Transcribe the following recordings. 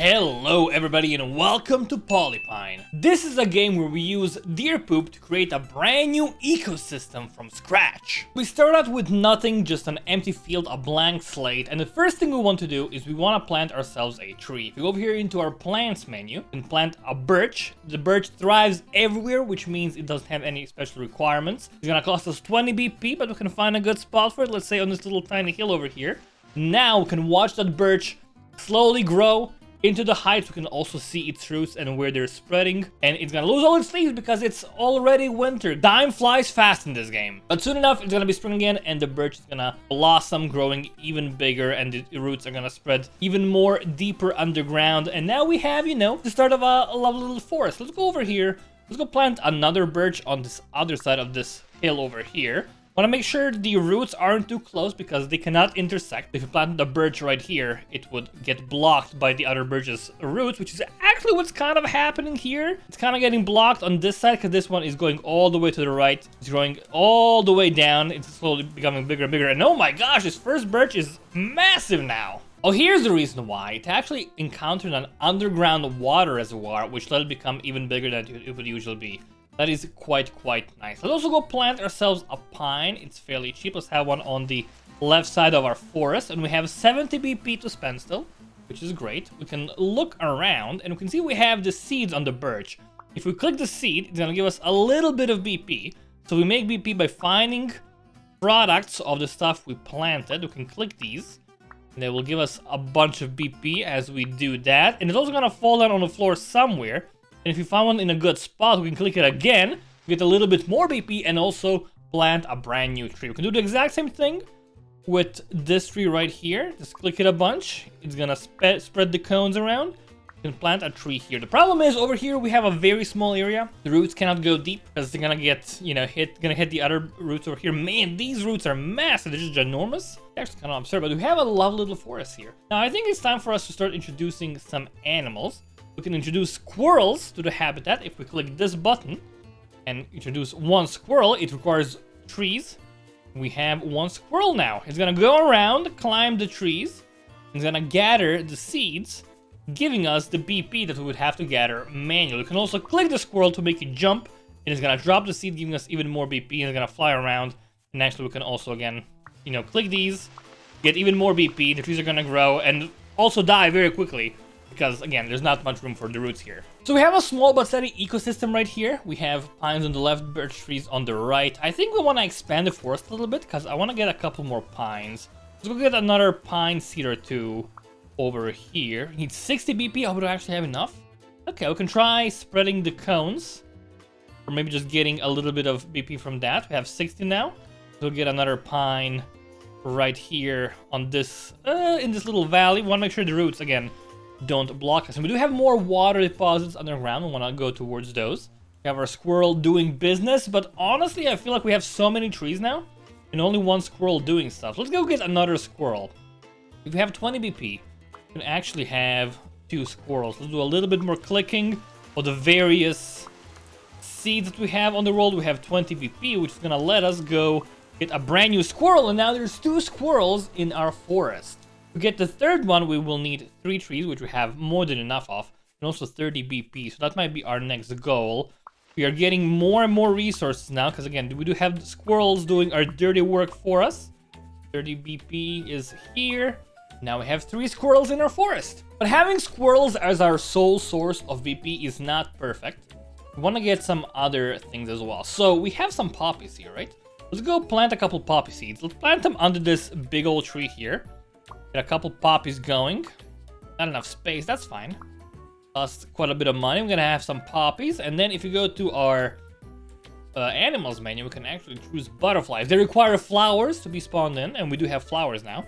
Hello everybody and welcome to PolyPine. This is a game where we use deer poop to create a brand new ecosystem from scratch. We start out with nothing, just an empty field, a blank slate, and the first thing we want to do is we want to plant ourselves a tree. If we go over here into our plants menu, we can plant a birch. The birch thrives everywhere, which means it doesn't have any special requirements. It's gonna cost us 20 BP, but we can find a good spot for it, let's say on this little tiny hill over here. Now we can watch that birch slowly grow into the heights. We can also see its roots and where they're spreading, and it's gonna lose all its leaves because it's already winter. Time flies fast in this game, but soon enough it's gonna be spring again and the birch is gonna blossom, growing even bigger, and the roots are gonna spread even more deeper underground. And now we have, you know, the start of a lovely little forest. Let's go over here, let's go plant another birch on this other side of this hill over here. Want to make sure the roots aren't too close because they cannot intersect. If you planted a birch right here, it would get blocked by the other birch's roots, which is actually what's kind of happening here. It's kind of getting blocked on this side because this one is going all the way to the right. It's growing all the way down. It's slowly becoming bigger and bigger. And oh my gosh, this first birch is massive now. Oh, here's the reason why. It actually encountered an underground water reservoir, which let it become even bigger than it would usually be. That is quite nice. Let's also go plant ourselves a pine. It's fairly cheap. Let's have one on the left side of our forest. And we have 70 BP to spend still, which is great. We can look around and we can see we have the seeds on the birch. If we click the seed, it's going to give us a little bit of BP. So we make BP by finding products of the stuff we planted. We can click these and they will give us a bunch of BP as we do that. And it's also going to fall down on the floor somewhere. And if you find one in a good spot, we can click it again, get a little bit more BP, and also plant a brand new tree. We can do the exact same thing with this tree right here. Just click it a bunch. It's gonna spread the cones around. You can plant a tree here. The problem is over here we have a very small area. The roots cannot go deep because they're gonna get, you know, hit the other roots over here. Man, these roots are massive. They're just ginormous. They're actually kind of absurd, but we have a lovely little forest here. Now I think it's time for us to start introducing some animals. We can introduce squirrels to the habitat. If we click this button and introduce one squirrel, it requires trees. We have one squirrel now. It's gonna go around, climb the trees. It's gonna gather the seeds, giving us the BP that we would have to gather manually. We can also click the squirrel to make it jump, and it's gonna drop the seed, giving us even more BP, and it's gonna fly around. And actually we can also, again, you know, click these, get even more BP. The trees are gonna grow and also die very quickly, because, again, there's not much room for the roots here. So we have a small but steady ecosystem right here. We have pines on the left, birch trees on the right. I think we want to expand the forest a little bit, because I want to get a couple more pines. Let's go get another pine seed or two over here. We need 60 BP. I would actually have enough. Okay, we can try spreading the cones, or maybe just getting a little bit of BP from that. We have 60 now. We'll get another pine right here on this, in this little valley. We want to make sure the roots, again, don't block us. And we do have more water deposits underground. We want to go towards those. We have our squirrel doing business, but honestly I feel like we have so many trees now and only one squirrel doing stuff. Let's go get another squirrel. If we have 20 BP, we can actually have 2 squirrels. Let's do a little bit more clicking of the various seeds that we have on the roll. We have 20 BP, which is gonna let us go get a brand new squirrel, and now there's 2 squirrels in our forest. To get the third one, we will need 3 trees, which we have more than enough of, and also 30 BP, so that might be our next goal. We are getting more and more resources now, because again, we do have the squirrels doing our dirty work for us. 30 BP is here. Now we have 3 squirrels in our forest. But having squirrels as our sole source of BP is not perfect. We want to get some other things as well. So we have some poppies here, right? Let's go plant a couple poppy seeds. Let's plant them under this big old tree here. Get a couple poppies going. Not enough space, that's fine. Cost quite a bit of money. We're gonna have some poppies. And then if you go to our animals menu, we can actually choose butterflies. They require flowers to be spawned in, and we do have flowers now.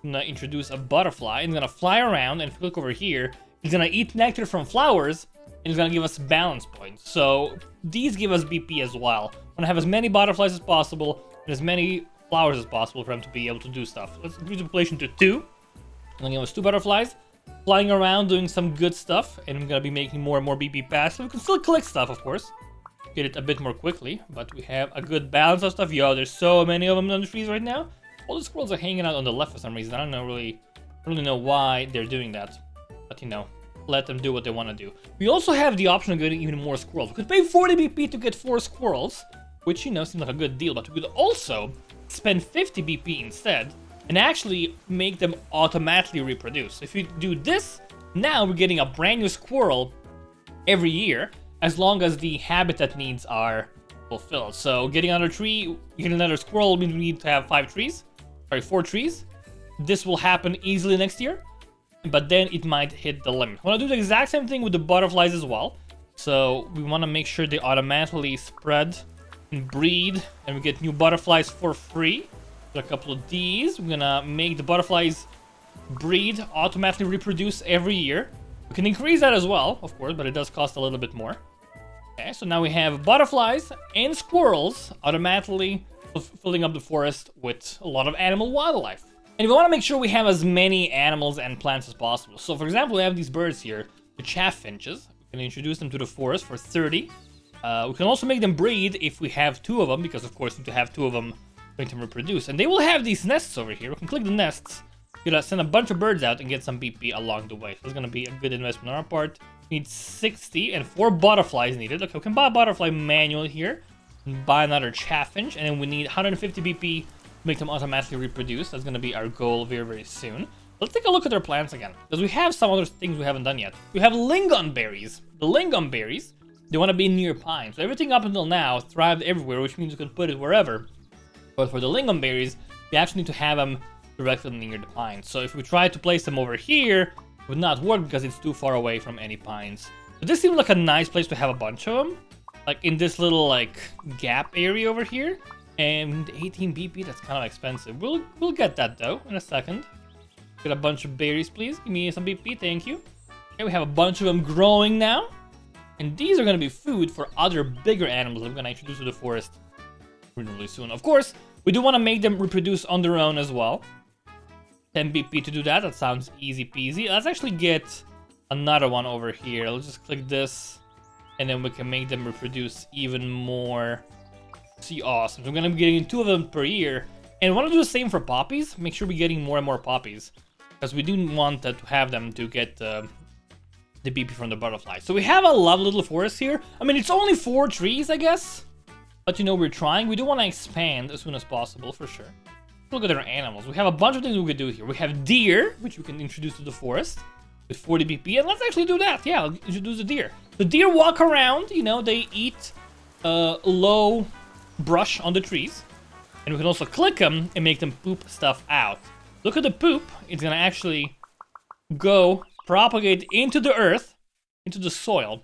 I'm gonna introduce a butterfly. It's gonna fly around, and if you look over here, it's gonna eat nectar from flowers, and it's gonna give us balance points. So these give us BP as well. I wanna have as many butterflies as possible, and as many flowers as possible for them to be able to do stuff. Let's increase the population to 2. And give us 2 butterflies flying around doing some good stuff, and I'm gonna be making more and more BP pass. So we can still collect stuff, of course, get it a bit more quickly, but we have a good balance of stuff. Yo, there's so many of them on the trees right now. All the squirrels are hanging out on the left for some reason. I don't really know why they're doing that, but you know, let them do what they want to do. We also have the option of getting even more squirrels. We could pay 40 BP to get 4 squirrels, which, you know, seems like a good deal, but we could also spend 50 BP instead and actually make them automatically reproduce. If you do this, now we're getting a brand new squirrel every year, as long as the habitat needs are fulfilled. So getting another tree, you get another squirrel means we need to have 4 trees. This will happen easily next year, but then it might hit the limit. I want to do the exact same thing with the butterflies as well. So we want to make sure they automatically spread and breed, and we get new butterflies for free. So a couple of these. We're gonna make the butterflies breed, automatically reproduce every year. We can increase that as well, of course, but it does cost a little bit more. Okay, so now we have butterflies and squirrels automatically filling up the forest with a lot of animal wildlife. And we want to make sure we have as many animals and plants as possible. So for example, we have these birds here, the chaffinches. We can introduce them to the forest for 30. We can also make them breed if we have 2 of them, because of course we need to have 2 of them to make them reproduce. And they will have these nests over here. We can click the nests. We're gonna send a bunch of birds out and get some BP along the way. So it's gonna be a good investment on our part. We need 60 and 4 butterflies needed. Okay, we can buy a butterfly manually here. And buy another chaffinch, and then we need 150 BP to make them automatically reproduce. That's gonna be our goal very, very soon. Let's take a look at our plants again, because we have some other things we haven't done yet. We have lingonberries. The lingonberries, they want to be near pine. So everything up until now thrived everywhere, which means you can put it wherever. But for the lingonberries, we actually need to have them directly near the pines. So if we try to place them over here, it would not work because it's too far away from any pines. But this seems like a nice place to have a bunch of them. Like in this little like gap area over here. And 18 BP, that's kind of expensive. We'll get that though in a second. Get a bunch of berries, please. Give me some BP, thank you. Okay, we have a bunch of them growing now. And these are going to be food for other bigger animals that we're going to introduce to the forest really soon. Of course, we do want to make them reproduce on their own as well. 10 BP to do that. That sounds easy peasy. Let's actually get another one over here. Let's just click this. And then we can make them reproduce even more. See, awesome. So we're going to be getting 2 of them per year. And we want to do the same for poppies. Make sure we're getting more and more poppies. Because we do want to have them to get the BP from the butterfly. So we have a lovely little forest here. I mean, it's only 4 trees, I guess. But, you know, we're trying. We do want to expand as soon as possible, for sure. Look at our animals. We have a bunch of things we could do here. We have deer, which we can introduce to the forest with 40 BP. And let's actually do that. Yeah, I'll introduce the deer. The deer walk around. You know, they eat low brush on the trees. And we can also click them and make them poop stuff out. Look at the poop. It's going to actually go propagate into the earth, into the soil.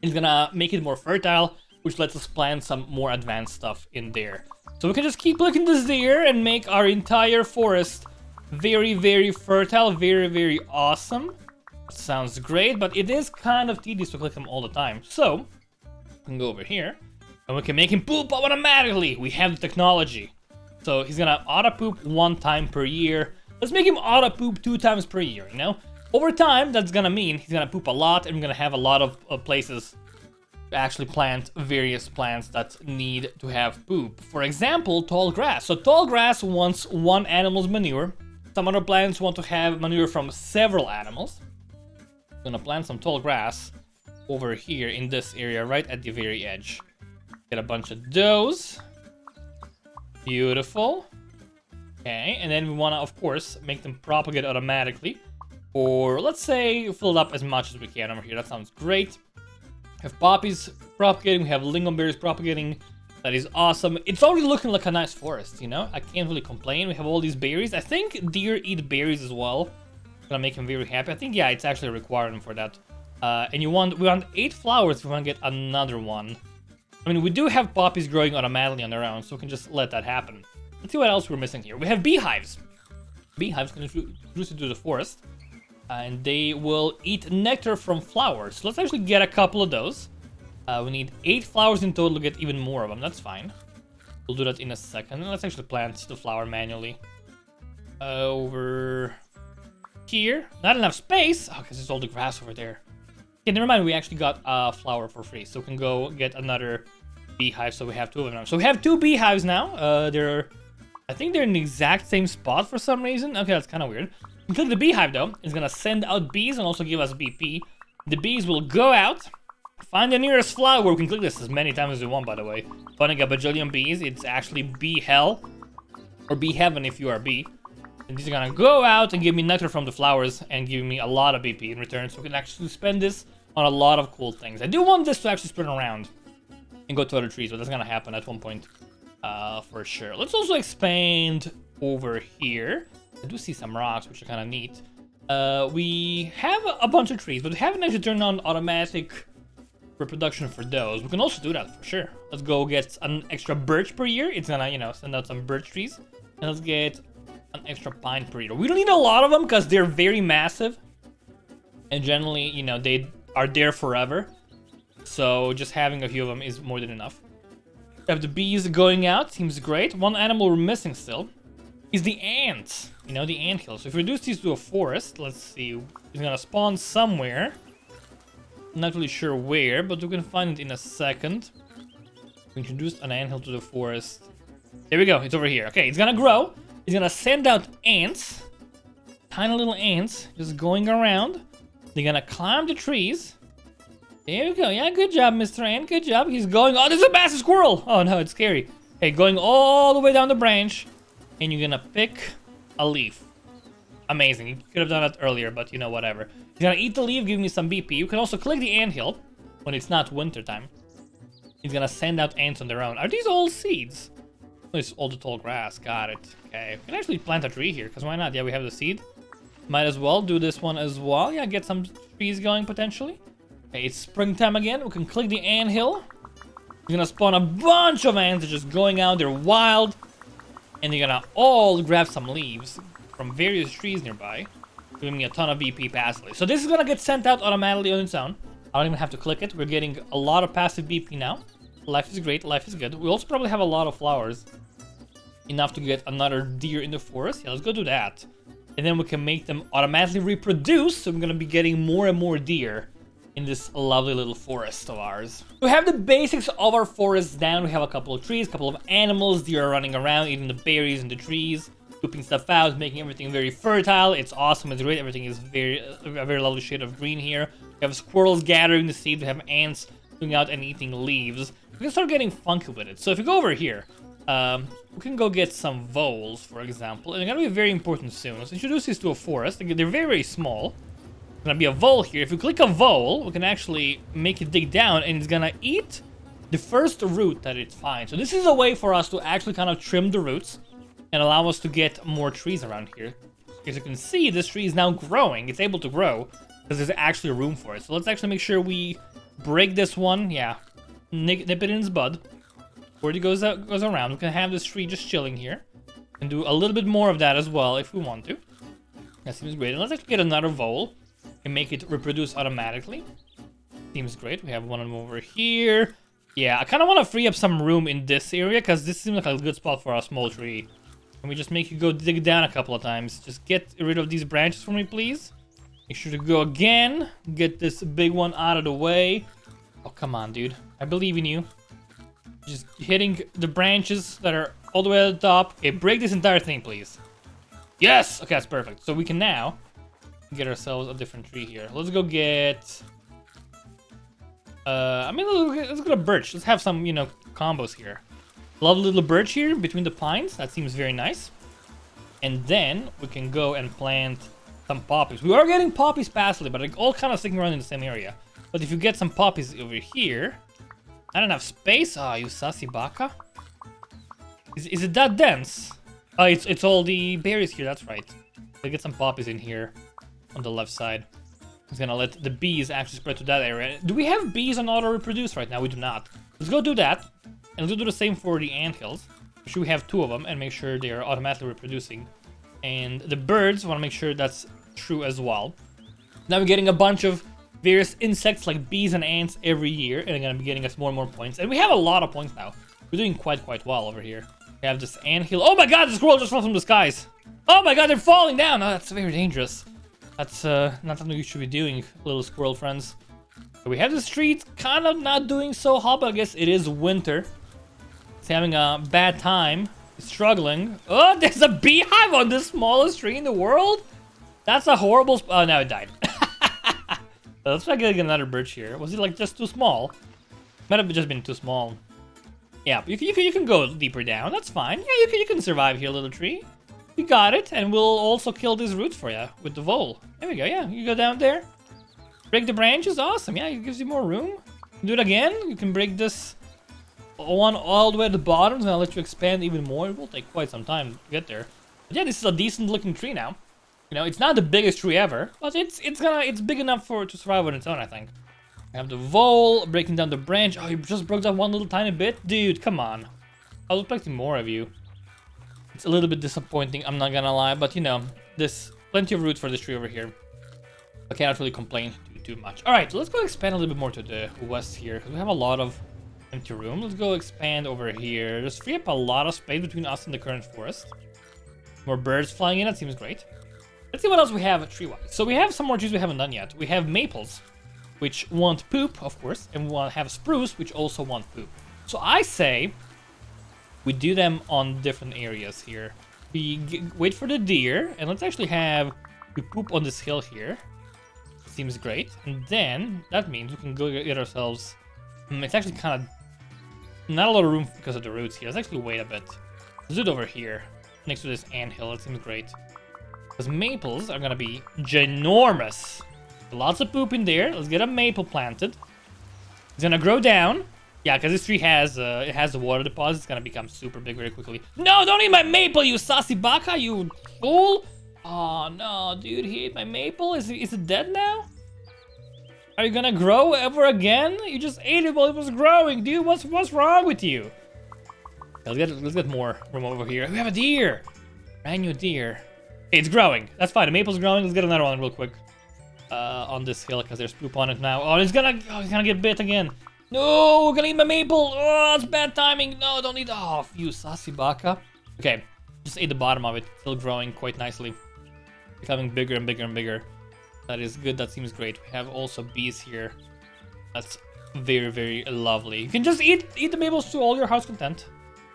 It's going to make it more fertile, which lets us plant some more advanced stuff in there. So we can just keep clicking this deer and make our entire forest very, very fertile, very, very awesome. Sounds great, but it is kind of tedious to click them all the time. So, we can go over here. And we can make him poop automatically. We have the technology. So he's gonna auto poop 1 time per year. Let's make him auto poop 2 times per year, you know? Over time, that's gonna mean he's gonna poop a lot, and we're gonna have a lot of places to actually plant various plants that need to have poop. For example, tall grass. So tall grass wants 1 animal's manure. Some other plants want to have manure from several animals. I'm gonna plant some tall grass over here in this area, right at the very edge. Get a bunch of those. Beautiful. Okay, and then we want to, of course, make them propagate automatically. Or let's say fill it up as much as we can over here. That sounds great. We have poppies propagating. We have lingonberries propagating. That is awesome. It's already looking like a nice forest, you know? I can't really complain. We have all these berries. I think deer eat berries as well. Gonna make them very happy. I think, yeah, it's actually a requirement for that. And we want 8 flowers if we want to get another one. I mean, we do have poppies growing automatically on their own, so we can just let that happen. Let's see what else we're missing here. We have beehives. Beehives can introduce you to the forest, and they will eat nectar from flowers. So let's actually get a couple of those. We need 8 flowers in total to get even more of them. That's fine. We'll do that in a second. Let's actually plant the flower manually. Over here. Not enough space. Oh, because there's all the grass over there. Okay, never mind. We actually got a flower for free, so we can go get another beehive. So we have 2 of them now. So we have 2 beehives now. I think they're in the exact same spot for some reason. Okay, that's kind of weird. Click the beehive though. It's gonna send out bees and also give us BP. The bees will go out, find the nearest flower. We can click this as many times as we want, by the way. Finding a bajillion bees. It's actually bee hell. Or bee heaven if you are a bee. And these are gonna go out and give me nectar from the flowers and give me a lot of BP in return. So we can actually spend this on a lot of cool things. I do want this to actually spread around and go to other trees, but that's gonna happen at one point for sure. Let's also expand over here. I do see some rocks, which are kind of neat. We have a bunch of trees, but we haven't actually turned on automatic reproduction for those. We can also do that for sure. Let's go get an extra birch per year. It's gonna, you know, send out some birch trees. And let's get an extra pine per year. We don't need a lot of them because they're very massive. And generally, you know, they are there forever. So just having a few of them is more than enough. We have the bees going out. Seems great. One animal we're missing still is the ants. You know, the anthill. So if we reduce these to a forest, let's see. It's gonna spawn somewhere. Not really sure where, but we can find it in a second. We introduced an anthill to the forest. There we go. It's over here. Okay, it's gonna grow. It's gonna send out ants. Tiny little ants just going around. They're gonna climb the trees. There we go. Yeah, good job, Mr. Ant. Good job. He's going... Oh, there's a massive squirrel. Oh, no, it's scary. Okay, going all the way down the branch. And you're gonna pick a leaf. Amazing. You could have done that earlier, but, you know, whatever. He's gonna eat the leaf, give me some BP. You can also click the anthill when it's not winter time. He's gonna send out ants on their own. Are these all seeds? Oh, it's all the tall grass. Got it. Okay. We can actually plant a tree here, because why not? Yeah, we have the seed. Might as well do this one as well. Yeah, get some trees going, potentially. Okay, it's springtime again. We can click the anthill. We're gonna spawn a bunch of ants. They're just going out. They're wild. And they're gonna all grab some leaves from various trees nearby, giving me a ton of BP passively. So this is gonna get sent out automatically on its own. I don't even have to click it. We're getting a lot of passive BP now. Life is great. Life is good. We also probably have a lot of flowers. Enough to get another deer in the forest. Yeah, let's go do that. And then we can make them automatically reproduce. So we're gonna be getting more and more deer in this lovely little forest of ours. We have the basics of our forest down. We have a couple of trees, a couple of animals. Deer are running around, eating the berries in the trees, scooping stuff out, making everything very fertile. It's awesome. It's great. Everything is a very lovely shade of green here. We have squirrels gathering the seeds. We have ants going out and eating leaves. We can start getting funky with it. So if you go over here, we can go get some voles, for example. And they're gonna be very important soon. Let's introduce these to a forest. They're very, very small. There's gonna be a vole here. If you click a vole, we can actually make it dig down, and it's gonna eat the first root that it finds. So this is a way for us to actually kind of trim the roots and allow us to get more trees around here. As you can see, this tree is now growing. It's able to grow because there's actually room for it. So let's actually make sure we break this one. Yeah, nip it in its bud. Before it goes around, we can have this tree just chilling here and do a little bit more of that as well if we want to. That seems great. And let's actually get another vole and make it reproduce automatically. Seems great. We have one of them over here. Yeah, I kind of want to free up some room in this area because this seems like a good spot for a small tree. Can we just make you go dig down a couple of times? Just get rid of these branches for me, please. Make sure to go again. Get this big one out of the way. Oh, come on, dude. I believe in you. Just hitting the branches that are all the way at the top. Okay, break this entire thing, please. Yes! Okay, that's perfect. So we can now get ourselves a different tree here. Let's go get... let's go to birch. Let's have some, you know, combos here. Lovely little birch here between the pines. That seems very nice. And then we can go and plant some poppies. We are getting poppies passively, but they're all kind of sticking around in the same area. But if you get some poppies over here... I don't have space. Ah, you sassy baka. Is it that dense? Oh, it's all the berries here. That's right. I'll get some poppies in here on the left side. It's gonna let the bees actually spread to that area. Do we have bees on auto reproduce right now? We do not. Let's go do that. And let's do the same for the anthills. Make sure we have 2 of them and make sure they are automatically reproducing. And the birds, want to make sure that's true as well. Now we're getting a bunch of various insects like bees and ants every year, and they're gonna be getting us more and more points. And we have a lot of points now. We're doing quite well over here. We have this anthill. Oh my god, the squirrel just fell from the skies. Oh my god, they're falling down. Oh, that's very dangerous. That's not something you should be doing, little squirrel friends. So we have the street kind of not doing so hot, but I guess it is winter. It's having a bad time. It's struggling. Oh, there's a beehive on the smallest tree in the world? That's a horrible... Oh, now it died. Let's try getting another birch here. Was it like just too small? Might have just been too small. Yeah, you can go deeper down. That's fine. Yeah, you can survive here, little tree. You got it, and we'll also kill these roots for you with the vole. There we go. Yeah, you go down there. Break the branches. Awesome. Yeah, it gives you more room. Do it again. You can break this one all the way to the bottom, and I'll let you expand even more. It will take quite some time to get there. But yeah, this is a decent looking tree now. You know, it's not the biggest tree ever, but it's big enough to survive on its own, I think. I have the vole breaking down the branch. Oh, you just broke that one little tiny bit? Dude, come on. I was expecting more of you. It's a little bit disappointing, I'm not gonna lie, but you know, there's plenty of roots for this tree over here. I cannot really complain too much. Alright, let's go expand a little bit more to the west here, because we have a lot of empty room. Let's go expand over here. Just free up a lot of space between us and the current forest. More birds flying in, that seems great. Let's see what else we have tree-wise. So we have some more trees we haven't done yet. We have maples, which want poop, of course, and we have spruce, which also want poop. So I say we do them on different areas here. We wait for the deer, and let's actually have we poop on this hill here. Seems great. And then that means we can go get ourselves. It's actually kind of not a lot of room because of the roots here. Let's actually wait a bit. Let's do it over here, next to this anthill. That seems great. Because maples are gonna be ginormous. Lots of poop in there. Let's get a maple planted. It's gonna grow down. Yeah, because this tree has it has the water deposit. It's gonna become super big very quickly. No, don't eat my maple, you sassy baka, you fool! Oh no, dude, he ate my maple. Is it dead now? Are you gonna grow ever again? You just ate it while it was growing, dude. What's wrong with you? Let's get more room over here. We have a deer. Brand new deer. Okay, it's growing. That's fine. The maple's growing. Let's get another one real quick. On this hill because there's poop on it now. Oh, he's gonna get bit again. No, we're gonna eat my maple. Oh, it's bad timing. No, don't eat. Oh, you sassy baka. Okay, just ate the bottom of it. Still growing quite nicely. Becoming bigger and bigger and bigger. That is good. That seems great. We have also bees here. That's very, very lovely. You can just eat the maples to all your heart's content.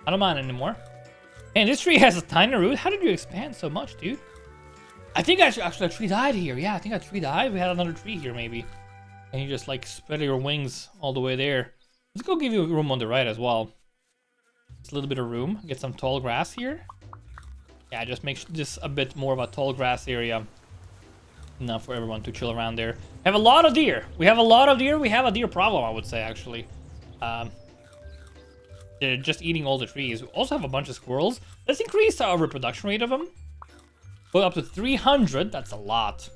I don't mind anymore. And this tree has a tiny root. How did you expand so much, dude? I think actually a tree died here. Yeah, I think a tree died. We had another tree here maybe. And you just like spread your wings all the way there. Let's go give you room on the right as well. Just a little bit of room. Get some tall grass here. Yeah, just make this a bit more of a tall grass area. Enough for everyone to chill around there. We have a lot of deer. We have a lot of deer. We have a deer problem, I would say, actually. They're just eating all the trees. We also have a bunch of squirrels. Let's increase our reproduction rate of them. Go up to 300. That's a lot.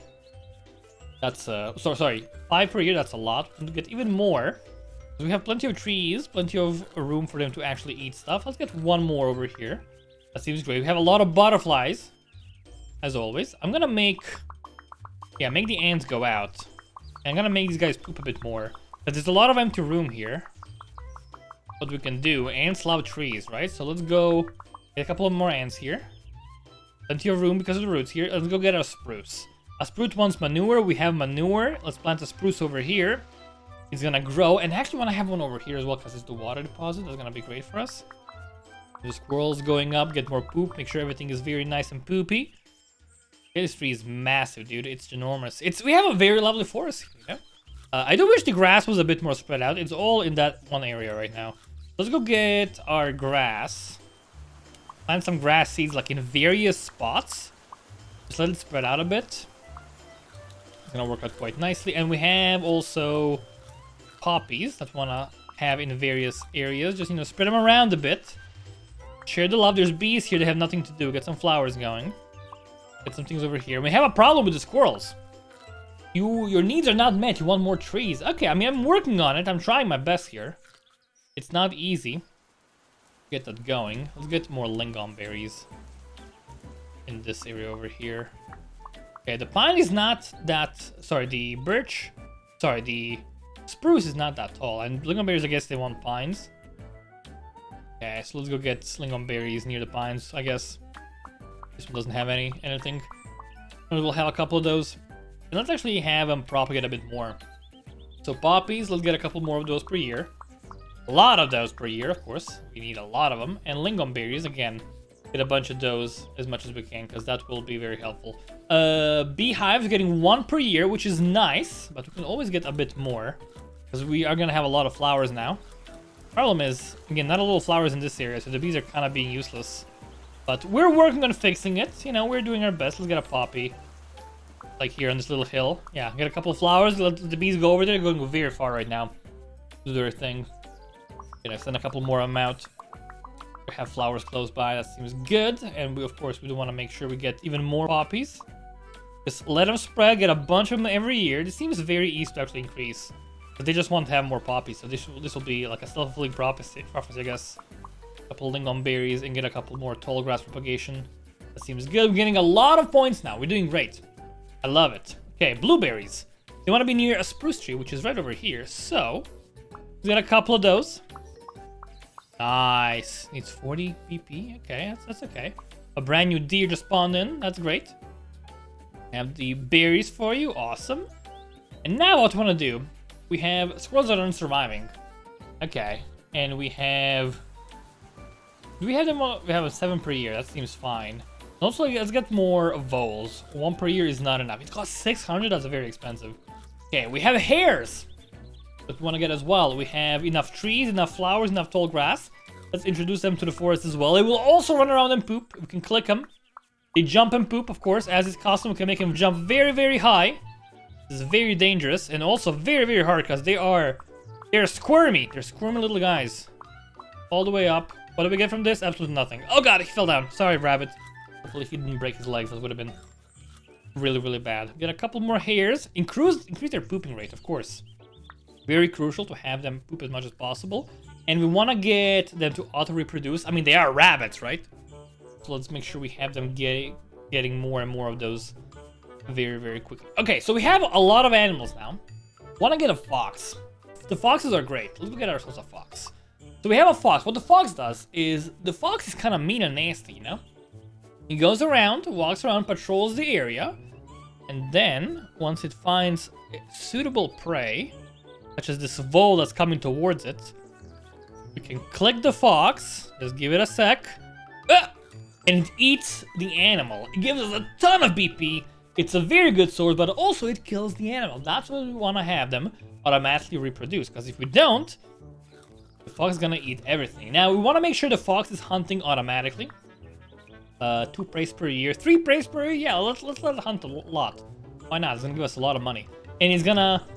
That's sorry, 5 per year. That's a lot. We'll get even more. We have plenty of trees, plenty of room for them to actually eat stuff. Let's get one more over here. That seems great. We have a lot of butterflies, as always. I'm gonna make the ants go out. And I'm gonna make these guys poop a bit more. But there's a lot of empty room here. What we can do, ants love trees, right? So let's go get a couple of more ants here. Plenty of room because of the roots here. Let's go get a spruce. A spruce wants manure. We have manure. Let's plant a spruce over here. It's gonna grow. And actually want to have one over here as well because it's the water deposit. That's gonna be great for us. The squirrels going up, get more poop. Make sure everything is very nice and poopy. This tree is massive, dude. It's ginormous. We have a very lovely forest here, you know? I do wish the grass was a bit more spread out. It's all in that one area right now. Let's go get our grass. Plant some grass seeds like in various spots. Just let it spread out a bit. It's gonna work out quite nicely. And we have also poppies that we wanna have in various areas. Just, you know, spread them around a bit. Share the love. There's bees here that have nothing to do. Get some flowers going. Get some things over here. We have a problem with the squirrels. Your needs are not met. You want more trees. Okay, I mean, I'm working on it. I'm trying my best here. It's not easy. Get that going. Let's get more lingam berries in this area over here. Okay, the pine is not that... Sorry, the birch... Sorry, the spruce is not that tall. And lingam berries, I guess they want pines. Okay, so let's go get lingam berries near the pines, I guess. This one doesn't have anything. We'll have a couple of those. And let's actually have them propagate a bit more. So poppies, let's get a couple more of those per year. A lot of those per year, of course. We need a lot of them. And lingam berries, again. get a bunch of those as much as we can, because that will be very helpful. Beehives getting 1 per year, which is nice, but we can always get a bit more, because we are gonna have a lot of flowers now. Problem is, again, not a lot of flowers in this area, so the bees are kind of being useless. But we're working on fixing it. You know, we're doing our best. Let's get a poppy. Like here on this little hill. Yeah, get a couple of flowers. Let the bees go over there. They're going very far right now. Do their thing. Send a couple more of them out. We have flowers close by. That seems good. And we, of course, we do want to make sure we get even more poppies. Just let them spread. Get a bunch of them every year. This seems very easy to actually increase. But they just want to have more poppies. So this will be like a self-fulfilling prophecy, I guess. A couple lingonberries and get a couple more tall grass propagation. That seems good. We're getting a lot of points now. We're doing great. I love it. Okay, blueberries. They want to be near a spruce tree, which is right over here. So, we got a couple of those. Nice. Needs 40 BP. Okay, that's okay. A brand new deer just spawned in. That's great. Have the berries for you. Awesome. And now what we want to do, we have squirrels that are surviving. Okay. And we have... Do we have them all? We have a 7 per year. That seems fine. Also, let's get more voles. 1 per year is not enough. It costs 600. That's very expensive. Okay, we have hares that we want to get as well. We have enough trees, enough flowers, enough tall grass. Let's introduce them to the forest as well. They will also run around and poop. We can click them. They jump and poop, of course. As his costume, we can make him jump very, very high. This is very dangerous and also very, very hard because they're squirmy. They're squirmy little guys. All the way up. What do we get from this? Absolutely nothing. Oh god, he fell down. Sorry, rabbit. Hopefully he didn't break his legs. That would have been really, really bad. Get a couple more hares. Increase their pooping rate, of course. Very crucial to have them poop as much as possible. And we want to get them to auto-reproduce. I mean, they are rabbits, right? So let's make sure we have them getting more and more of those very, very quickly. Okay, so we have a lot of animals now. Want to get a fox. The foxes are great. Let's get ourselves a fox. So we have a fox. What the fox does is, the fox is kind of mean and nasty, you know? He goes around, walks around, patrols the area, and then, once it finds suitable prey, such as this vole that's coming towards it, we can click the fox, just give it a sec, and it eats the animal. It gives us a ton of BP. It's a very good source, but also it kills the animal. That's what we want to have them automatically reproduce, because if we don't, the fox is gonna eat everything. Now, we want to make sure the fox is hunting automatically. 2 preys per year, 3 preys per year. Yeah, let's let it hunt a lot. Why not? It's gonna give us a lot of money, and he's gonna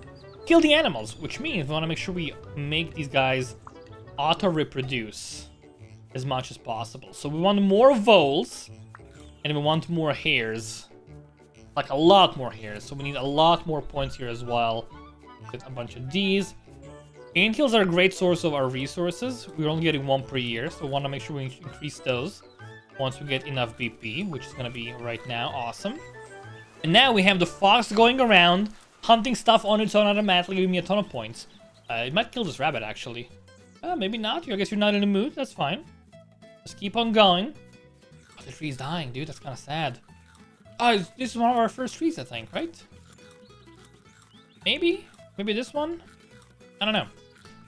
kill the animals, which means we want to make sure we make these guys auto-reproduce as much as possible. So we want more voles, and we want more hares, like a lot more hares. So we need a lot more points here as well. Get a bunch of these. Anthills are a great source of our resources. We're only getting 1 per year, so we want to make sure we increase those once we get enough BP, which is going to be right now. Awesome. And now we have the fox going around, hunting stuff on its own automatically, giving me a ton of points. It might kill this rabbit, actually. Maybe not. I guess you're not in the mood. That's fine. Just keep on going. Oh, the tree's dying, dude. That's kind of sad. Oh, this is one of our first trees, I think, right? Maybe? Maybe this one? I don't know.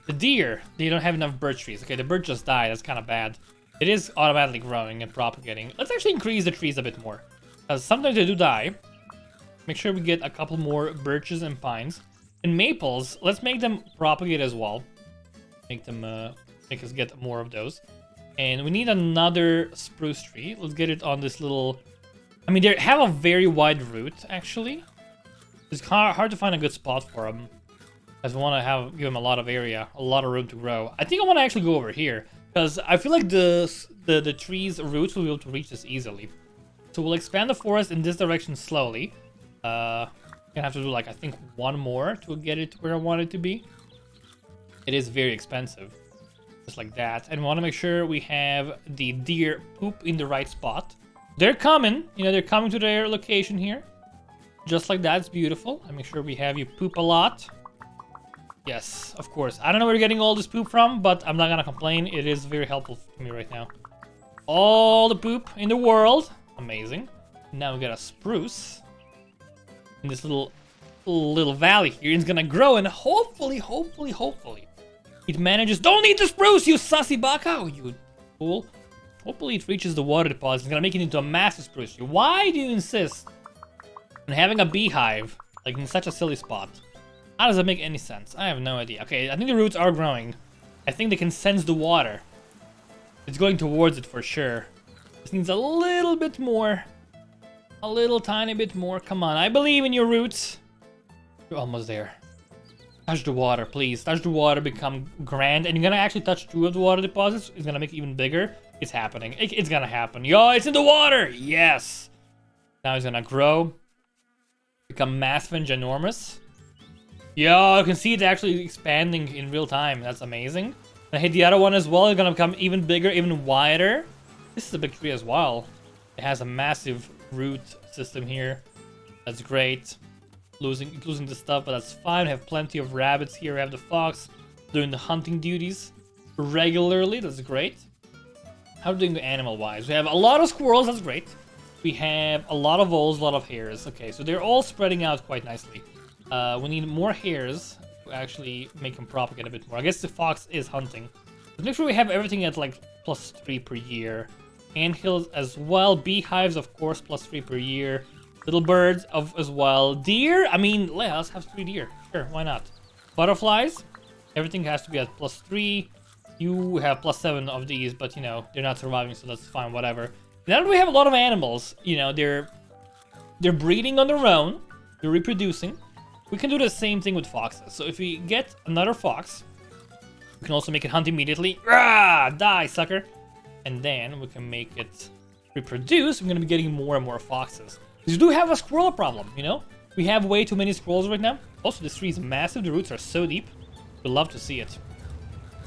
The deer, they don't have enough birch trees. Okay, the birch just died. That's kind of bad. It is automatically growing and propagating. Let's actually increase the trees a bit more, because sometimes they do die. Make sure we get a couple more birches and pines. And maples, let's make them propagate as well. Make us get more of those. And we need another spruce tree. Let's get it on this little... I mean, they have a very wide root, actually. It's hard to find a good spot for them, because we want to give them a lot of area, a lot of room to grow. I think I want to actually go over here, because I feel like the tree's roots will be able to reach this easily. So we'll expand the forest in this direction slowly. Gonna have to do, like, I think 1 more to get it where I want it to be. It is very expensive, just like that. And we want to make sure we have the deer poop in the right spot. They're coming, you know, they're coming to their location here. Just like that, it's beautiful. And make sure we have you poop a lot. Yes, of course. I don't know where you're getting all this poop from, but I'm not gonna complain. It is very helpful to me right now. All the poop in the world. Amazing. Now we got a spruce in this little valley here. It's gonna grow, and hopefully, it manages. Don't eat the spruce, you sussy baka! Oh, you fool. Hopefully it reaches the water deposit. It's gonna make it into a massive spruce tree. Why do you insist on having a beehive like in such a silly spot? How does that make any sense? I have no idea. Okay, I think the roots are growing. I think they can sense the water. It's going towards it for sure. This needs a little bit more. A little tiny bit more. Come on, I believe in your roots. You're almost there. Touch the water, please. Touch the water, become grand. And you're gonna actually touch 2 of the water deposits. It's gonna make it even bigger. It's happening. It's gonna happen. Yo, it's in the water! Yes! Now it's gonna grow. Become massive and ginormous. Yo, you can see it actually expanding in real time. That's amazing. I hit the other one as well. It's gonna become even bigger, even wider. This is a big tree as well. It has a massive root system here. That's great. Losing the stuff, but that's fine. We have plenty of rabbits here. We have the fox doing the hunting duties regularly. That's great. How are we doing the animal-wise? We have a lot of squirrels. That's great. We have a lot of voles, a lot of hares. Okay, so they're all spreading out quite nicely. We need more hares to actually make them propagate a bit more. I guess the fox is hunting. Let's make sure we have everything at like +3 per year. Anthills as well. Beehives, of course, +3 per year. Little birds as well. Deer, I mean, let's have 3 deer. Sure, why not? Butterflies, everything has to be at +3. You have +7 of these, but you know, they're not surviving, so that's fine, whatever. Now that we have a lot of animals, you know, they're breeding on their own, they're reproducing. We can do the same thing with foxes. So if we get another fox, we can also make it hunt immediately. Rah! Die, sucker! And then we can make it reproduce. We're gonna be getting more and more foxes. We do have a squirrel problem, you know? We have way too many squirrels right now. Also, this tree is massive. The roots are so deep. We'd love to see it.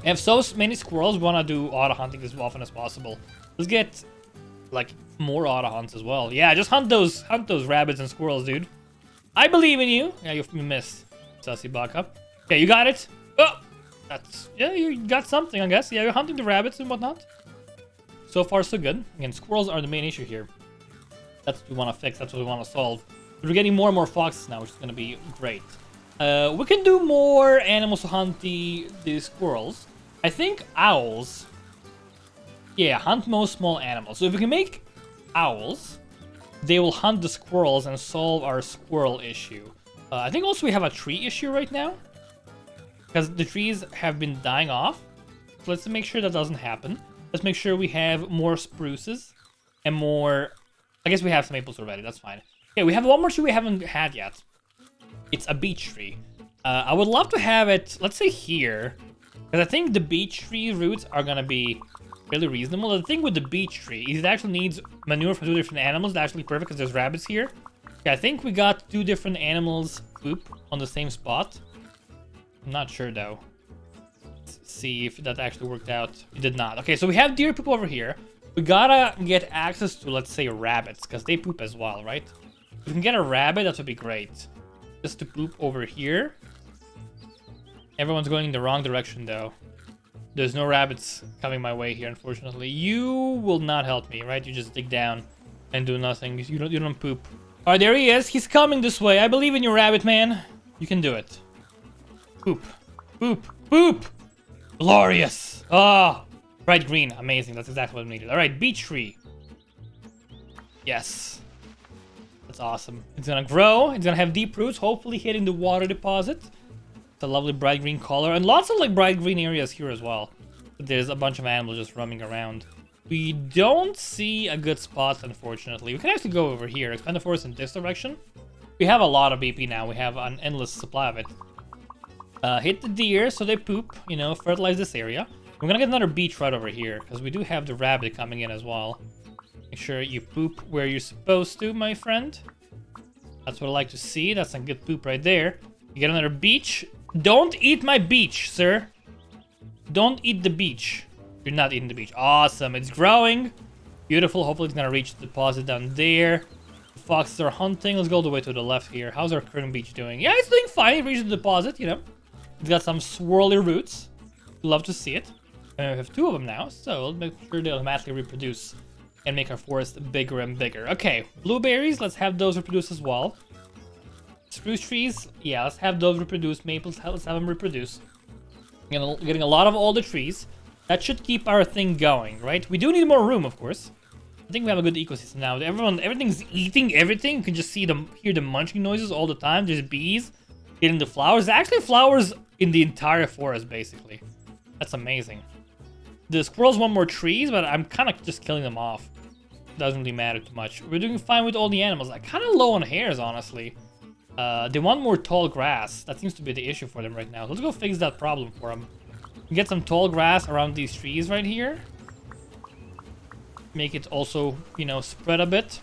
We have so many squirrels. We want to do auto hunting as often as possible. Let's get, like, more auto hunts as well. Yeah, just hunt those rabbits and squirrels, dude. I believe in you. Yeah, you missed, Sussy Baka. Yeah, you got it. Oh, yeah, you got something, I guess. Yeah, you're hunting the rabbits and whatnot. So far, so good. Again, squirrels are the main issue here. That's what we want to fix. That's what we want to solve. But we're getting more and more foxes now, which is going to be great. We can do more animals to hunt the squirrels. I think owls. Yeah, hunt most small animals. So if we can make owls, they will hunt the squirrels and solve our squirrel issue. I think also we have a tree issue right now, because the trees have been dying off. So let's make sure that doesn't happen. Let's make sure we have more spruces and more... I guess we have some maples already, that's fine. Okay, we have one more tree we haven't had yet. It's a beech tree. I would love to have it, let's say here, because I think the beech tree roots are gonna be really reasonable. The thing with the beech tree is it actually needs manure from 2 different animals. That's actually perfect because there's rabbits here. Okay, I think we got 2 different animals poop on the same spot. I'm not sure though. Let's see if that actually worked out. It did not. Okay, so we have deer poop over here. We gotta get access to, let's say, rabbits, because they poop as well, right? If we can get a rabbit, that would be great. Just to poop over here. Everyone's going in the wrong direction, though. There's no rabbits coming my way here, unfortunately. You will not help me, right? You just dig down and do nothing. You don't poop. All right, there he is. He's coming this way. I believe in you, rabbit man. You can do it. Poop. Poop. Poop! Glorious! Ah! Oh. Bright green, amazing. That's exactly what we needed. All right, beech tree. Yes, that's awesome. It's gonna grow. It's gonna have deep roots, hopefully hitting the water deposit. It's a lovely bright green color, and lots of like bright green areas here as well. But there's a bunch of animals just roaming around. We don't see a good spot, unfortunately. We can actually go over here, expand the forest in this direction. We have a lot of BP now. We have an endless supply of it. Hit the deer so they poop. You know, fertilize this area. We're gonna get another beech right over here, because we do have the rabbit coming in as well. Make sure you poop where you're supposed to, my friend. That's what I like to see. That's some good poop right there. You get another beech. Don't eat my beech, sir. Don't eat the beech. You're not eating the beech. Awesome. It's growing. Beautiful. Hopefully it's gonna reach the deposit down there. The foxes are hunting. Let's go all the way to the left here. How's our current beech doing? Yeah, it's doing fine. It reached the deposit, you know. It's got some swirly roots. Love to see it. And we have 2 of them now, so we'll make sure they automatically reproduce and make our forest bigger and bigger. Okay, blueberries, let's have those reproduce as well. Spruce trees, yeah, let's have those reproduce. Maples, let's have them reproduce. Getting a lot of all the trees. That should keep our thing going, right? We do need more room, of course. I think we have a good ecosystem now. Everything's eating everything. You can just hear the munching noises all the time. There's bees getting the flowers. There's actually flowers in the entire forest, basically. That's amazing. The squirrels want more trees, but I'm kind of just killing them off. Doesn't really matter too much. We're doing fine with all the animals. I'm kind of low on hairs, honestly. They want more tall grass. That seems to be the issue for them right now. Let's go fix that problem for them. Get some tall grass around these trees right here. Make it also, you know, spread a bit.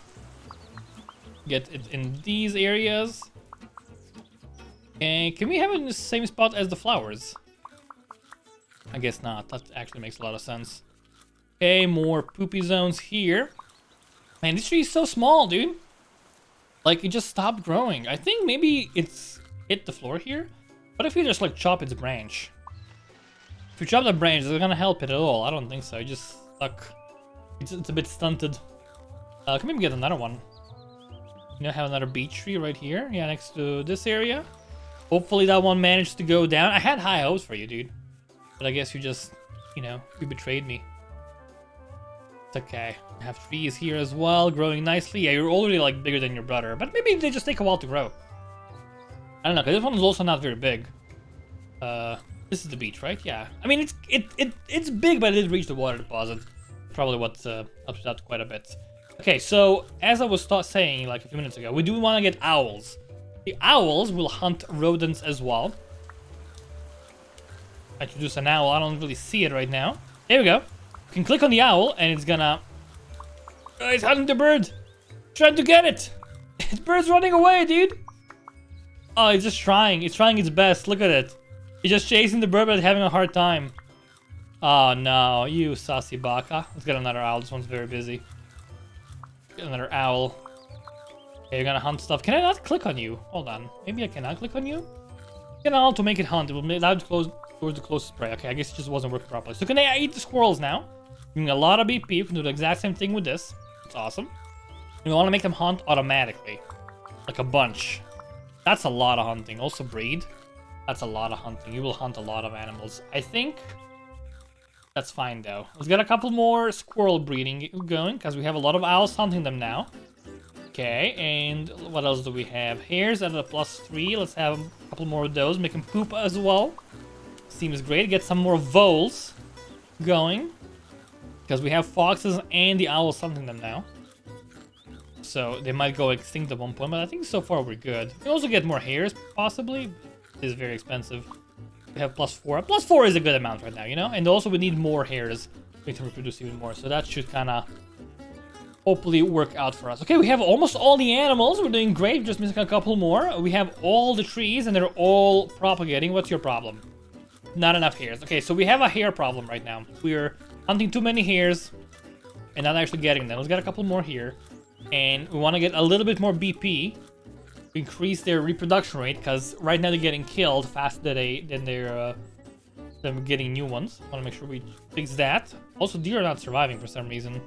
Get it in these areas. And can we have it in the same spot as the flowers? I guess not. That actually makes a lot of sense. Okay, more poopy zones here. Man, this tree is so small, dude. Like, it just stopped growing. I think maybe it's hit the floor here. What if we just, like, chop its branch? If we chop the branch, is it gonna help it at all? I don't think so. It just stuck. It's a bit stunted. Can maybe get another one. You know, have another beech tree right here. Yeah, next to this area. Hopefully that one managed to go down. I had high hopes for you, dude. But I guess you just, you know, you betrayed me. It's okay. I have trees here as well, growing nicely. Yeah, you're already, like, bigger than your brother. But maybe they just take a while to grow. I don't know, because this one is also not very big. This is the beach, right? Yeah. I mean, it's big, but it did reach the water deposit. Probably what ups it out quite a bit. Okay, so as I was saying like a few minutes ago, we do want to get owls. The owls will hunt rodents as well. I introduce an owl. I don't really see it right now. There we go. You can click on the owl, and it's gonna... Oh, it's hunting the bird. Trying to get it. The bird's running away, dude. Oh, it's just trying. It's trying its best. Look at it. It's just chasing the bird, but having a hard time. Oh no, you sassy baka. Let's get another owl. This one's very busy. Get another owl. Okay, you're gonna hunt stuff. Can I not click on you? Hold on. Maybe I cannot click on you? Get an owl to make it hunt. It will allow it to close towards the closest prey. Okay, I guess it just wasn't working properly. So can I eat the squirrels now? Giving a lot of BP. We can do the exact same thing with this. It's awesome. And we want to make them hunt automatically. Like a bunch. That's a lot of hunting. Also breed. That's a lot of hunting. You will hunt a lot of animals. I think that's fine though. Let's get a couple more squirrel breeding going, because we have a lot of owls hunting them now. Okay, and what else do we have? Hares at a +3. Let's have a couple more of those. Make them poop as well. Seems great. Get some more voles going, because we have foxes and the owls hunting them now. So they might go extinct at one point, but I think so far we're good. We also get more hares, possibly. It is very expensive. We have +4. +4 is a good amount right now, you know? And also we need more hares. We can reproduce even more. So that should kind of hopefully work out for us. Okay, we have almost all the animals. We're doing great. Just missing a couple more. We have all the trees and they're all propagating. What's your problem? Not enough hares. Okay, so we have a hare problem right now. We're hunting too many hares and not actually getting them. Let's get a couple more here. And we want to get a little bit more BP. Increase their reproduction rate, because right now they're getting killed faster than they're getting new ones. Want to make sure we fix that. Also, deer are not surviving for some reason.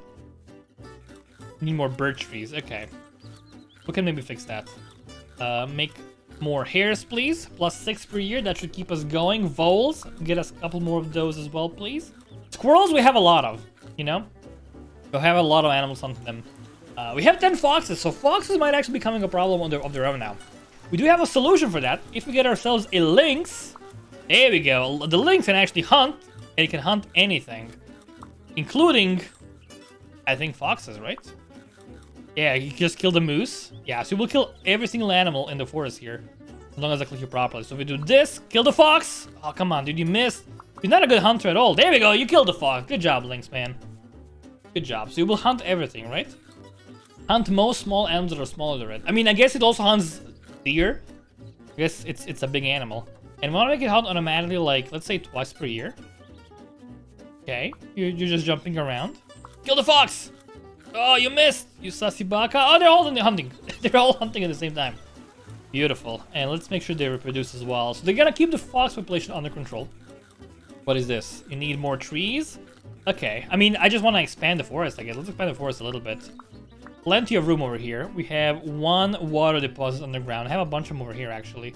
We need more birch trees. Okay, we can maybe fix that. Make more hares, please. +6 per year. That should keep us going. Voles, get us a couple more of those as well, please. Squirrels, we have a lot of. You know, we have a lot of animals hunting them. We have 10 foxes, so foxes might actually be becoming a problem of their own now. We do have a solution for that. If we get ourselves a lynx, there we go. The lynx can actually hunt, and it can hunt anything, including, I think, foxes, right? Yeah, you just kill the moose. Yeah, so we'll kill every single animal in the forest here, as long as I click you properly. So if we do this, kill the fox. Oh, come on, dude, you missed. You're not a good hunter at all. There we go, you killed the fox. Good job, lynx, man. Good job. So you will hunt everything, right? Hunt most small animals that are smaller than it. I mean, I guess it also hunts deer. I guess it's a big animal. And we want to make it hunt automatically, like, let's say twice per year. Okay, you're just jumping around. Kill the fox! Oh, you missed! You sassy baka. Oh, they're all hunting. They're all hunting at the same time. Beautiful. And let's make sure they reproduce as well. So they're gonna keep the fox population under control. What is this? You need more trees? Okay. I mean, I just want to expand the forest, I guess. Let's expand the forest a little bit. Plenty of room over here. We have one water deposit underground. I have a bunch of them over here, actually.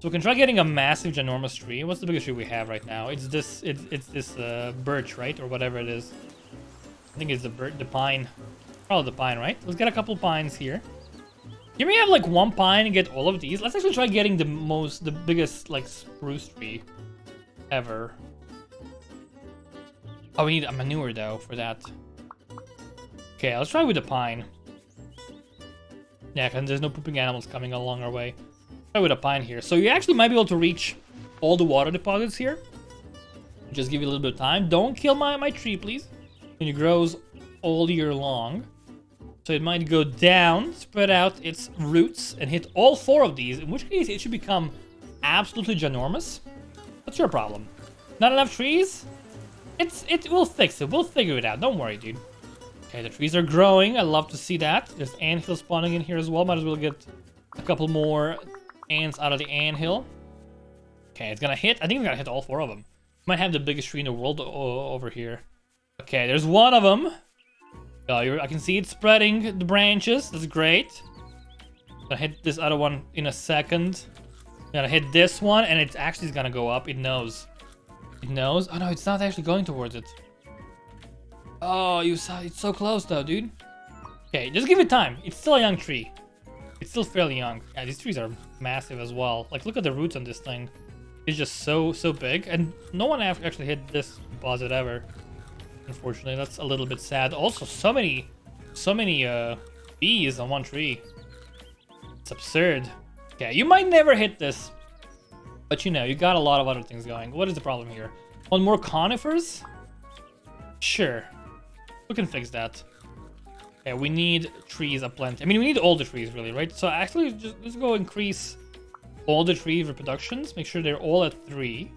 So we can try getting a massive, ginormous tree. What's the biggest tree we have right now? It's this. It's this birch, right, or whatever it is. I think it's the pine. Probably the pine, right? Let's get a couple pines here. Can we have like one pine and get all of these? Let's actually try getting the biggest like spruce tree ever. Oh, we need a manure though for that. Okay, let's try with the pine. Yeah, because there's no pooping animals coming along our way. Try with a pine here. So you actually might be able to reach all the water deposits here. Just give you a little bit of time. Don't kill my tree, please. And it grows all year long. So it might go down, spread out its roots, and hit all 4 of these, in which case it should become absolutely ginormous. What's your problem? Not enough trees? We'll fix it. We'll figure it out. Don't worry, dude. Okay, the trees are growing. I love to see that. There's anthill spawning in here as well. Might as well get a couple more ants out of the anthill. Okay, it's gonna hit. I think it's gonna hit all 4 of them. Might have the biggest tree in the world over here. Okay, there's one of them. I can see it spreading the branches. That's great. Gonna hit this other one in a second. Gonna hit this one, and it's actually gonna go up. It knows. It knows. Oh no, it's not actually going towards it. Oh, you saw it's so close though, dude. Okay, just give it time. It's still a young tree. It's still fairly young. Yeah, these trees are massive as well. Like, look at the roots on this thing. It's just so big, and no one actually hit this deposit ever. Unfortunately, that's a little bit sad. Also, so many bees on one tree. It's absurd. Okay, you might never hit this, but you know, you got a lot of other things going. What is the problem here? One more conifers? Sure, we can fix that. Okay, we need trees aplenty. I mean, we need all the trees really, right? So actually, just go increase all the tree reproductions. Make sure they're all at 3.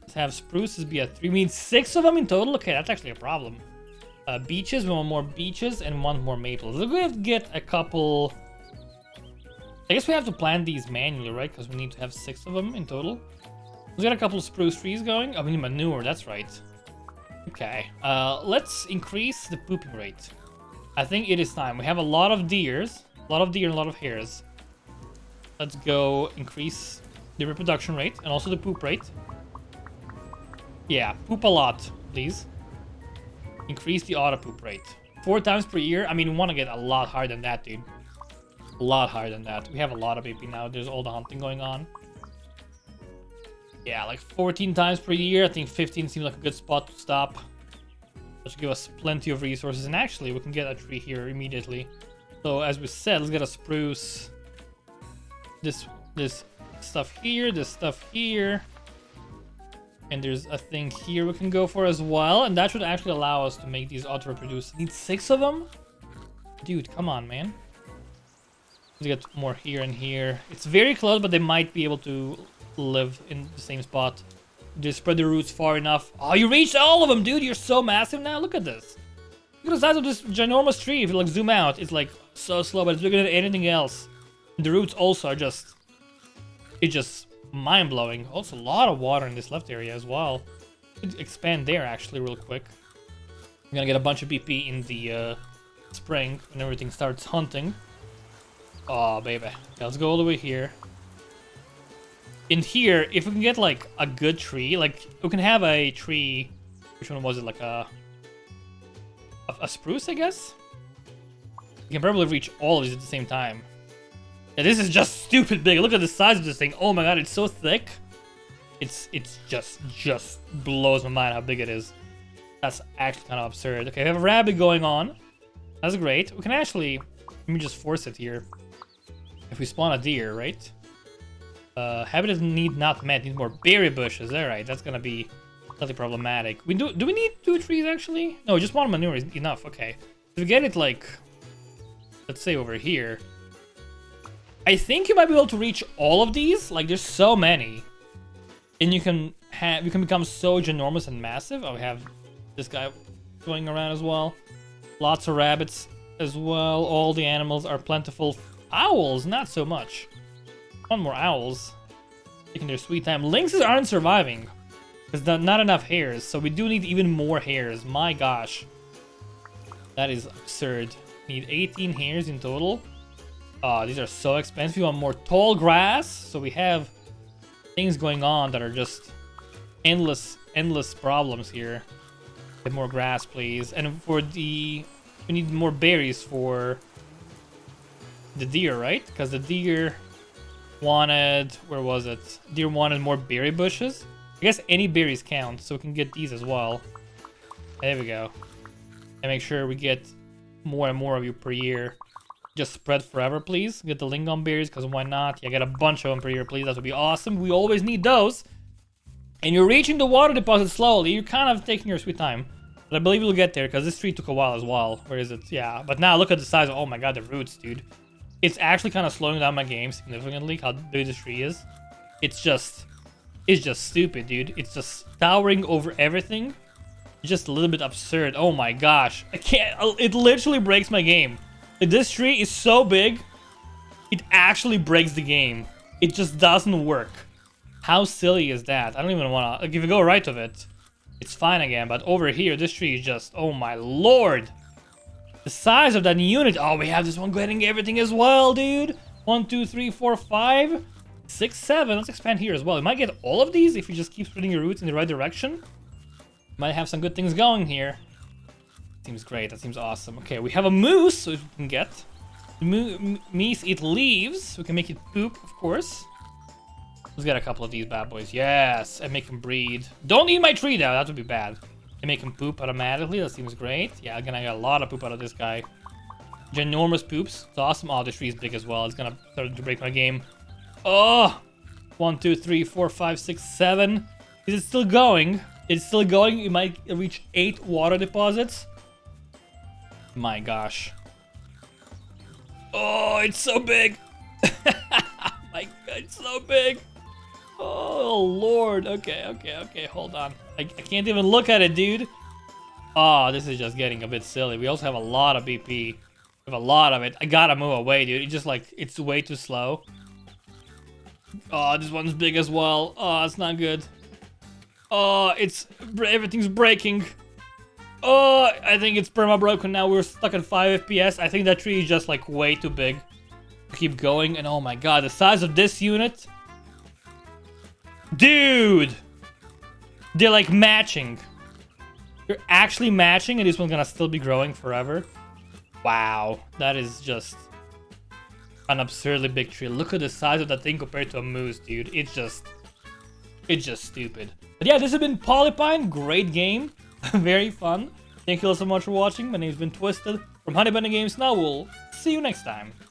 Let's have spruces be at 3. We need 6 of them in total. Okay, that's actually a problem. Beeches, we want more beeches and 1 more maples. We're gonna have to get a couple. I guess we have to plant these manually, right? Because we need to have 6 of them in total. Let's get a couple of spruce trees going. Oh, we need manure. That's right. Okay. Let's increase the pooping rate. I think it is time. We have a lot of deers, and a lot of hares. Let's go increase the reproduction rate and also the poop rate. Yeah, poop a lot, please. Increase the auto poop rate. 4 times per year. I mean, we want to get a lot higher than that, dude. A lot higher than that. We have a lot of AP now. There's all the hunting going on. Yeah, like 14 times per year. I think 15 seems like a good spot to stop. That should give us plenty of resources. And actually, we can get a tree here immediately. So as we said, let's get a spruce. This stuff here, this stuff here. And there's a thing here we can go for as well. And that should actually allow us to make these auto-reproduce. Need 6 of them? Dude, come on, man. Let's get more here and here. It's very close, but they might be able to live in the same spot. Just spread the roots far enough. Oh, you reached all of them, dude. You're so massive now. Look at this. Look at the size of this ginormous tree. If you like zoom out, it's like so slow, but it's bigger than anything else. And the roots also are just... It's just mind-blowing. Also, a lot of water in this left area as well. Could expand there, actually, real quick. I'm gonna get a bunch of BP in the spring when everything starts hunting. Oh, baby. Okay, let's go all the way here. In here, if we can get, like, a good tree, like, we can have a tree... Which one was it? Like a spruce, I guess? We can probably reach all of these at the same time. Yeah, this is just stupid big. Look at the size of this thing. Oh my god, it's so thick. It's just blows my mind how big it is. That's actually kind of absurd. Okay, we have a rabbit going on. That's great. We can actually... Let me just force it here. If we spawn a deer, right? Habitat need not met. Need more berry bushes. Alright, that's gonna be slightly problematic. Do we need 2 trees, actually? No, just 1 manure is enough. Okay. If we get it, like... Let's say over here... I think you might be able to reach all of these. Like, there's so many. And you can become so ginormous and massive. Oh, we have this guy going around as well. Lots of rabbits as well. All the animals are plentiful. Owls, not so much. 1 more owls. Taking their sweet time. Lynxes aren't surviving. Because not enough hares. So we do need even more hares. My gosh. That is absurd. Need 18 hares in total. Oh, these are so expensive. We want more tall grass. So we have things going on that are just endless problems here. Get more grass, please. And for we need more berries for the deer, right? Because the deer wanted, where was it? Deer wanted more berry bushes. I guess any berries count, so we can get these as well. There we go. And make sure we get more and more of you per year. Just spread forever, please. Get the lingon berries, because why not? Yeah, get a bunch of them per year, please. That would be awesome. We always need those. And you're reaching the water deposit slowly. You're kind of taking your sweet time. But I believe you'll get there, because this tree took a while as well. Where is it? Yeah, but now look at the size. Oh my god, the roots, dude. It's actually kind of slowing down my game significantly, how big this tree is. It's just stupid, dude. It's just towering over everything. Just a little bit absurd. Oh my gosh. I can't. It literally breaks my game. Like, this tree is so big, it actually breaks the game. It just doesn't work. How silly is that? I don't even want to... Like, if you go right of it, it's fine again. But over here, this tree is just... Oh my lord. The size of that unit. Oh, we have this one getting everything as well, dude. 1, 2, 3, 4, 5, 6, 7. Let's expand here as well. You might get all of these if you just keep spreading your roots in the right direction. Might have some good things going here. Seems great. That seems awesome. Okay, we have a moose, so we can get. Meese eat leaves. We can make it poop, of course. Let's get a couple of these bad boys. Yes, and make them breed. Don't eat my tree, though. That would be bad. And make him poop automatically. That seems great. Yeah, I'm gonna get a lot of poop out of this guy. Ginormous poops. It's awesome. Oh, this tree is big as well. It's gonna start to break my game. Oh! 1, 2, 3, 4, 5, 6, 7. Is it still going? It's still going. You might reach 8 water deposits. My gosh. Oh, it's so big. My god, it's so big. Oh, Lord. Okay. Hold on. I can't even look at it, dude. Oh, this is just getting a bit silly. We also have a lot of BP. We have a lot of it. I gotta move away, dude. It's just like, it's way too slow. Oh, this one's big as well. Oh, it's not good. Oh, everything's breaking. Oh, I think it's perma broken now. We're stuck at 5 FPS. I think that tree is just like way too big to keep going. And oh my god, the size of this unit. Dude! They're like matching. They're actually matching, and this one's gonna still be growing forever. Wow, that is just an absurdly big tree. Look at the size of that thing compared to a moose, dude. It's just stupid. But yeah, this has been PolyPine. Great game. Very fun. Thank you all so much for watching. My name's been Twisted from HoneyBunnyGames. Now we'll see you next time.